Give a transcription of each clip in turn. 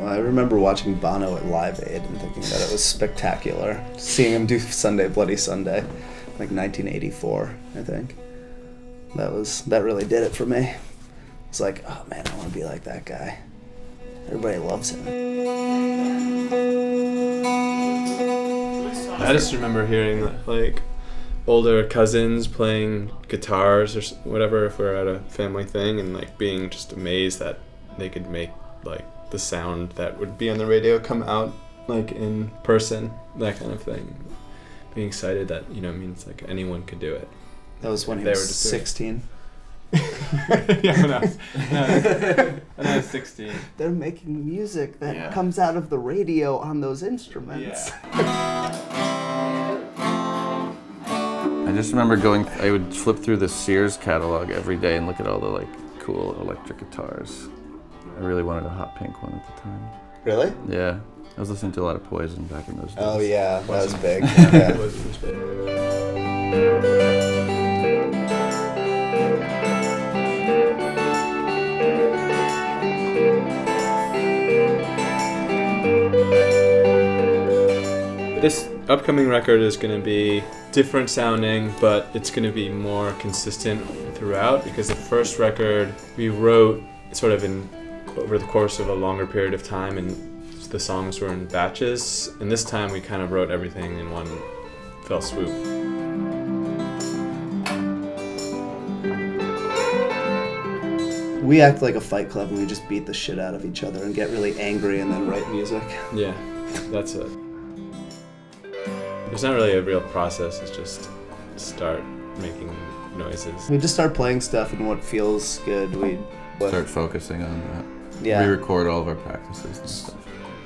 I remember watching Bono at Live Aid and thinking that it was spectacular. Seeing him do Sunday Bloody Sunday, like 1984, I think. That really did it for me. It's like, oh man, I want to be like that guy. Everybody loves him. I just remember hearing like older cousins playing guitars or whatever if we're at a family thing, and like being just amazed that they could make like the sound that would be on the radio come out like in person, that kind of thing. Being excited that, you know, it means like anyone could do it. That was when he was 16. Yeah, when I was 16. They're making music that comes out of the radio on those instruments. I just remember I would flip through the Sears catalog every day and look at all the like cool electric guitars. I really wanted a hot pink one at the time. Really? Yeah. I was listening to a lot of Poison back in those days. Oh yeah, that was big. Yeah. Poison was big. This upcoming record is going to be different sounding, but it's going to be more consistent throughout, because the first record we wrote sort of over the course of a longer period of time, and the songs were in batches, and this time we kind of wrote everything in one fell swoop. We act like a fight club and we just beat the shit out of each other and get really angry and then write music. Yeah, that's it. There's not really a real process, it's just start making noises. We just start playing stuff, and what feels good, we start focusing on that. Yeah. We record all of our practices and stuff.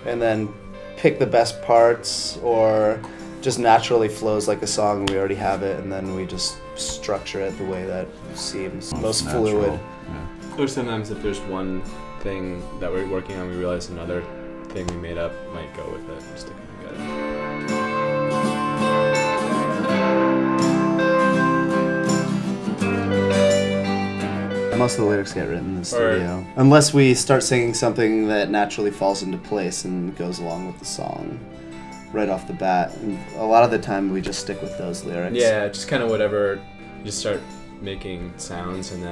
And then pick the best parts, or just naturally flows like a song, we already have it, and then we just structure it the way that seems most fluid. Yeah. Or sometimes if there's one thing that we're working on, we realize another thing we made up might go with it and stick it together. Most of the lyrics get written in the studio. Unless we start singing something that naturally falls into place and goes along with the song right off the bat. And a lot of the time we just stick with those lyrics. Yeah, just kind of whatever. You just start making sounds and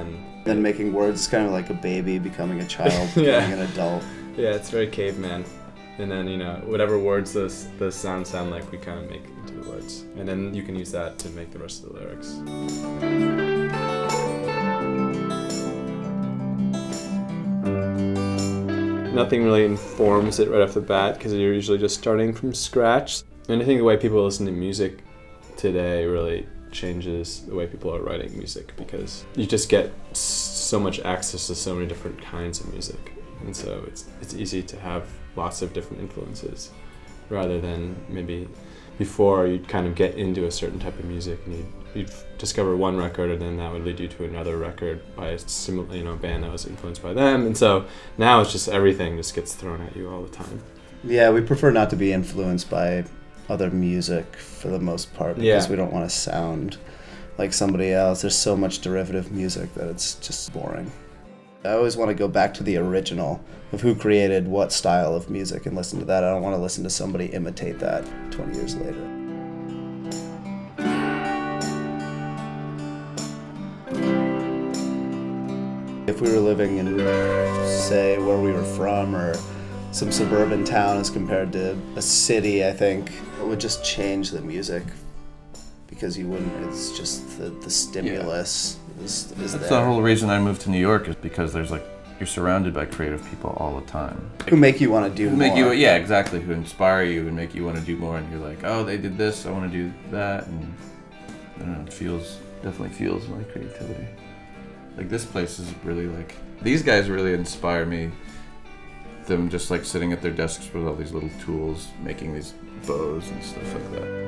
then making words. It's kind of like a baby becoming a child, becoming an adult. Yeah, it's very caveman. And then, you know, whatever words the sounds sound like, we kind of make into the words. And then you can use that to make the rest of the lyrics. Nothing really informs it right off the bat, because you're usually just starting from scratch. And I think the way people listen to music today really changes the way people are writing music, because you just get so much access to so many different kinds of music. And so it's easy to have lots of different influences, rather than maybe before you'd kind of get into a certain type of music and you'd discover one record, and then that would lead you to another record by a similar, you know, band that was influenced by them. And so now it's just everything just gets thrown at you all the time. Yeah, we prefer not to be influenced by other music for the most part, because we don't want to sound like somebody else. There's so much derivative music that it's just boring. I always want to go back to the original of who created what style of music and listen to that. I don't want to listen to somebody imitate that 20 years later. If we were living in, say, where we were from, or some suburban town as compared to a city, I think it would just change the music, because you wouldn't, it's just the stimulus is That's there. the whole reason I moved to New York, is because there's like, you're surrounded by creative people all the time. Who make you want to do more. Yeah, exactly, who inspire you and make you want to do more, and you're like, oh, they did this, I want to do that, and I don't know, it definitely fuels my creativity. Like, this place is really like, these guys really inspire me. Them just like sitting at their desks with all these little tools, making these bows and stuff like that.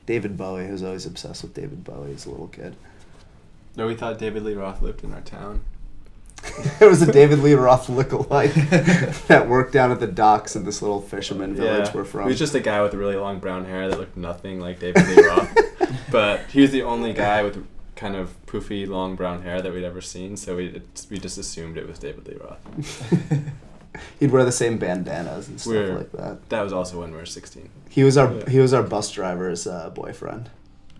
David Bowie, who was always obsessed with David Bowie as a little kid. No, we thought David Lee Roth lived in our town. There was a David Lee Roth lookalike that worked down at the docks in this little fisherman village we're from. He was just a guy with really long brown hair that looked nothing like David Lee Roth. But he was the only guy with kind of poofy, long brown hair that we'd ever seen, so we just assumed it was David Lee Roth. He'd wear the same bandanas and stuff like that. That was also when we were 16. He was our bus driver's boyfriend.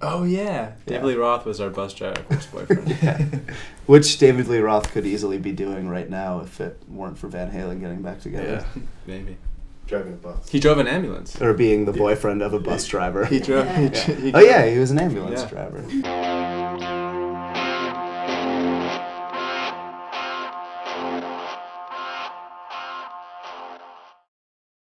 Oh yeah, David Lee Roth was our bus driver's boyfriend. Which David Lee Roth could easily be doing right now if it weren't for Van Halen getting back together. Yeah, maybe. Driving a bus. He drove an ambulance. Or being the boyfriend of a bus driver. He drove. He was an ambulance driver.